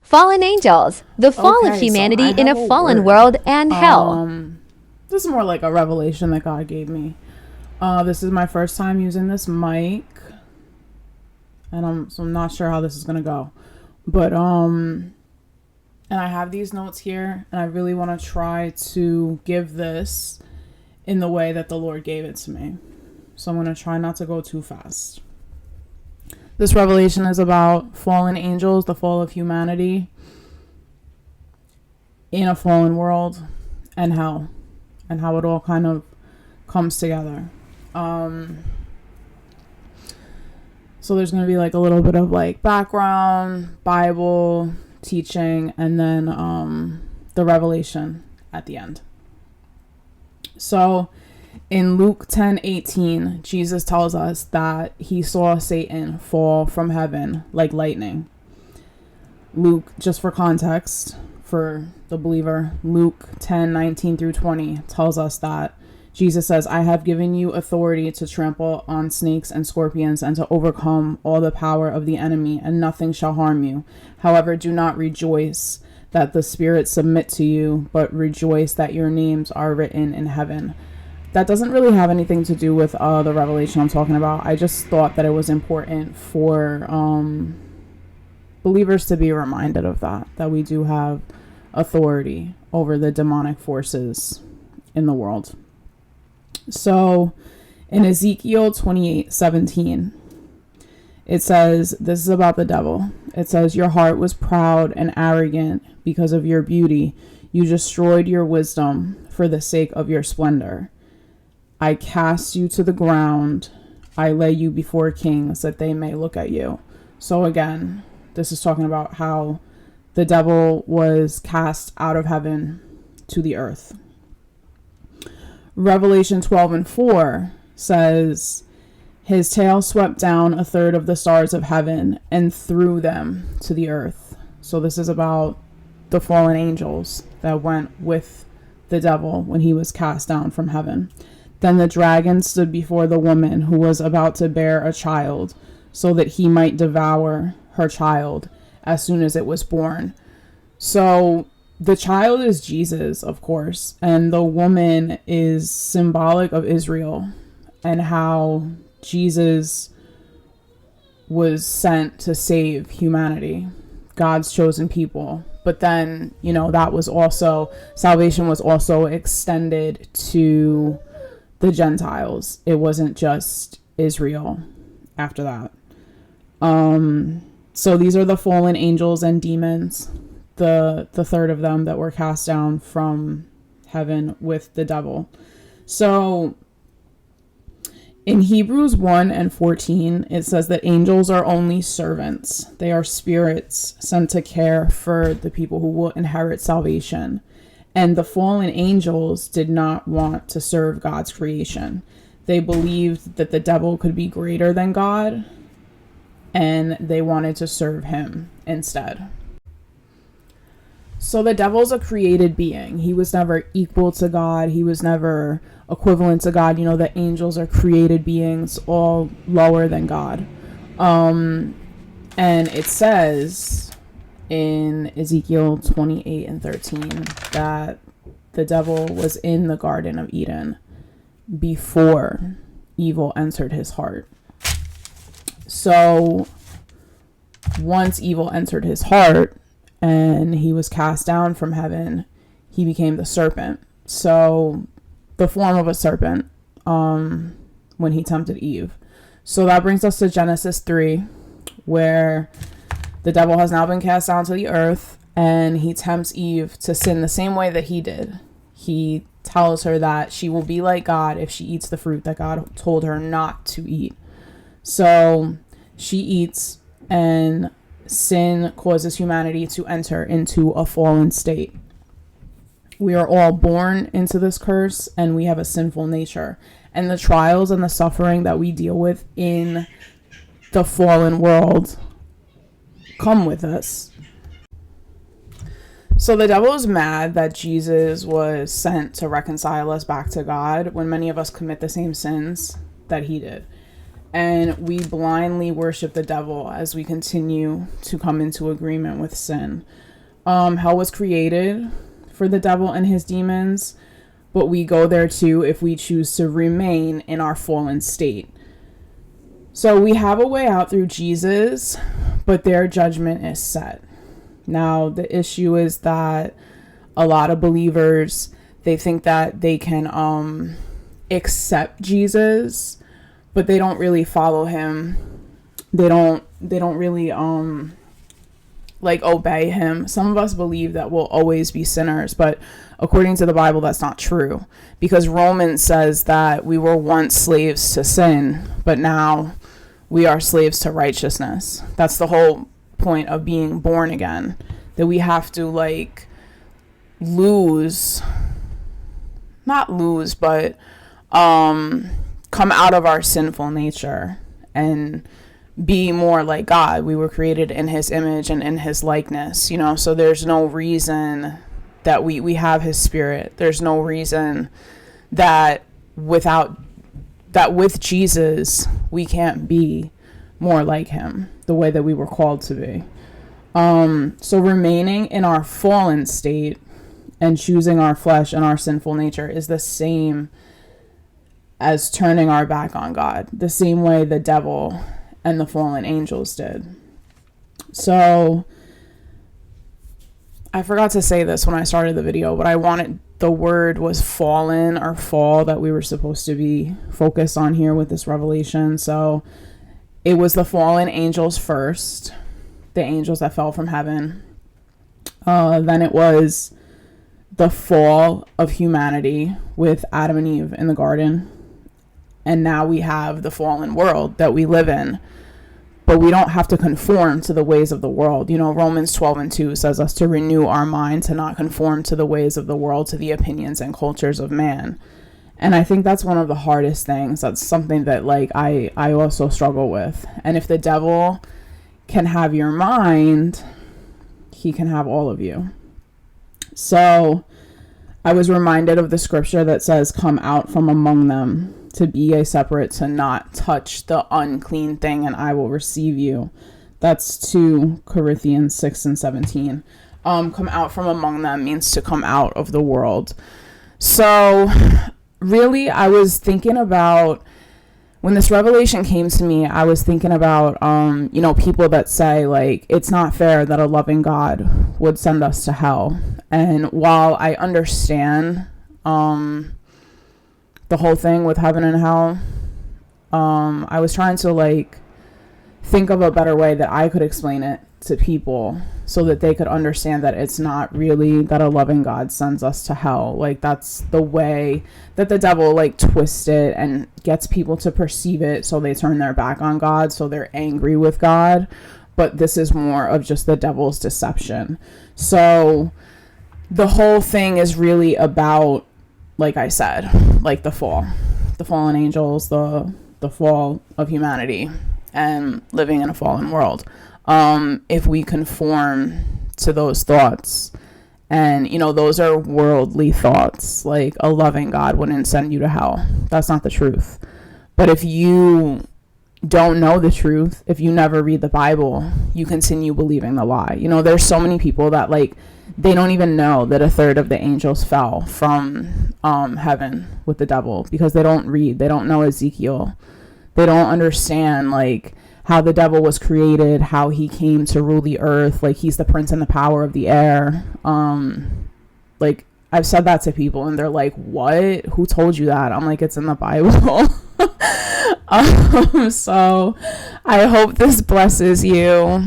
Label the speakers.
Speaker 1: Fallen angels, the fall of
Speaker 2: Okay, so
Speaker 1: humanity
Speaker 2: I
Speaker 1: in
Speaker 2: have
Speaker 1: a
Speaker 2: a
Speaker 1: fallen
Speaker 2: word.
Speaker 1: world and hell.
Speaker 2: This is more like a revelation that God gave me. This is my first time using this mic, and I'm not sure how this is gonna go, but and I have these notes here, and I really want to try to give this in the way that the Lord gave it to me. So I'm gonna try not to go too fast. This revelation is about fallen angels, the fall of humanity in a fallen world, and hell, and how it all kind of comes together. So there's going to be like a little bit of like background, Bible teaching, and then the revelation at the end. So in Luke 10:18, Jesus tells us that he saw Satan fall from heaven like lightning. Luke, just for context, for the believer, Luke 10:19 through 20 tells us that Jesus says, I have given you authority to trample on snakes and scorpions and to overcome all the power of the enemy, and nothing shall harm you. However, do not rejoice that the spirits submit to you, but rejoice that your names are written in heaven. That doesn't really have anything to do with the revelation I'm talking about. I just thought that it was important for believers to be reminded of that we do have authority over the demonic forces in the world. So in Ezekiel 28:17, it says, this is about the devil. It says, your heart was proud and arrogant because of your beauty. You destroyed your wisdom for the sake of your splendor. I cast you to the ground. I lay you before kings that they may look at you. So again, this is talking about how the devil was cast out of heaven to the earth. Revelation 12:4 says, his tail swept down a third of the stars of heaven and threw them to the earth. So this is about the fallen angels that went with the devil when he was cast down from heaven. Then the dragon stood before the woman who was about to bear a child, so that he might devour her child as soon as it was born. So the child is Jesus, of course, and the woman is symbolic of Israel and how Jesus was sent to save humanity, God's chosen people. But then, that was also, salvation was also extended to the Gentiles. It wasn't just Israel after that. So these are the fallen angels and demons, the third of them that were cast down from heaven with the devil. So in Hebrews 1:14, it says that angels are only servants. They are spirits sent to care for the people who will inherit salvation. And the fallen angels did not want to serve God's creation. They believed that the devil could be greater than God, and they wanted to serve him instead. So the devil's a created being. He was never equal to God. He was never equivalent to God. The angels are created beings, all lower than God. And it says in Ezekiel 28:13 that the devil was in the Garden of Eden before evil entered his heart. So once evil entered his heart and he was cast down from heaven, he became the serpent. So the form of a serpent when he tempted Eve. So that brings us to Genesis 3, where the devil has now been cast down to the earth and he tempts Eve to sin the same way that he did. He tells her that she will be like God if she eats the fruit that God told her not to eat. So she eats, and sin causes humanity to enter into a fallen state. We are all born into this curse, and we have a sinful nature. And the trials and the suffering that we deal with in the fallen world come with us. So the devil is mad that Jesus was sent to reconcile us back to God when many of us commit the same sins that he did. and we blindly worship the devil as we continue to come into agreement with sin. Hell was created for the devil and his demons, but we go there too if we choose to remain in our fallen state. So we have a way out through Jesus, but their judgment is set. Now, the issue is that a lot of believers, they think that they can accept Jesus, but they don't really follow him. They don't really obey him. Some of us believe that we'll always be sinners, but according to the Bible, that's not true, because Romans says that we were once slaves to sin, but now we are slaves to righteousness. That's the whole point of being born again, that we have to come out of our sinful nature and be more like God. We were created in his image and in his likeness, so there's no reason that we have his spirit. There's no reason that with Jesus we can't be more like him the way that we were called to be. So remaining in our fallen state and choosing our flesh and our sinful nature is the same as turning our back on God, the same way the devil and the fallen angels did. So I forgot to say this when I started the video, but the word was fallen or fall that we were supposed to be focused on here with this revelation. So it was the fallen angels first, the angels that fell from heaven. Then it was the fall of humanity with Adam and Eve in the garden. And now we have the fallen world that we live in. But we don't have to conform to the ways of the world. Romans 12:2 says us to renew our mind, to not conform to the ways of the world, to the opinions and cultures of man. And I think that's one of the hardest things. That's something that I also struggle with. And if the devil can have your mind, he can have all of you. So I was reminded of the scripture that says, come out from among them, to be a separate, to not touch the unclean thing, and I will receive you. That's 2 Corinthians 6:17. Come out from among them means to come out of the world. So really, I was thinking about, when this revelation came to me, I was thinking about, people that say it's not fair that a loving God would send us to hell. And while I understand, the whole thing with heaven and hell, I was trying to think of a better way that I could explain it to people so that they could understand that it's not really that a loving God sends us to hell. That's the way that the devil twists it and gets people to perceive it, so they turn their back on God, so they're angry with God. But this is more of just the devil's deception. So the whole thing is really about, like I said, the fallen angels, the fall of humanity, and living in a fallen world. If we conform to those thoughts, and those are worldly thoughts, a loving God wouldn't send you to hell. That's not the truth. But if you don't know the truth, if you never read the Bible, you continue believing the lie. There's so many people that they don't even know that a third of the angels fell from heaven with the devil, because they don't read. They don't know Ezekiel. They don't understand how the devil was created, how he came to rule the earth. He's the prince and the power of the air. I've said that to people and they're like, what? Who told you that? I'm like, it's in the Bible. So I hope this blesses you.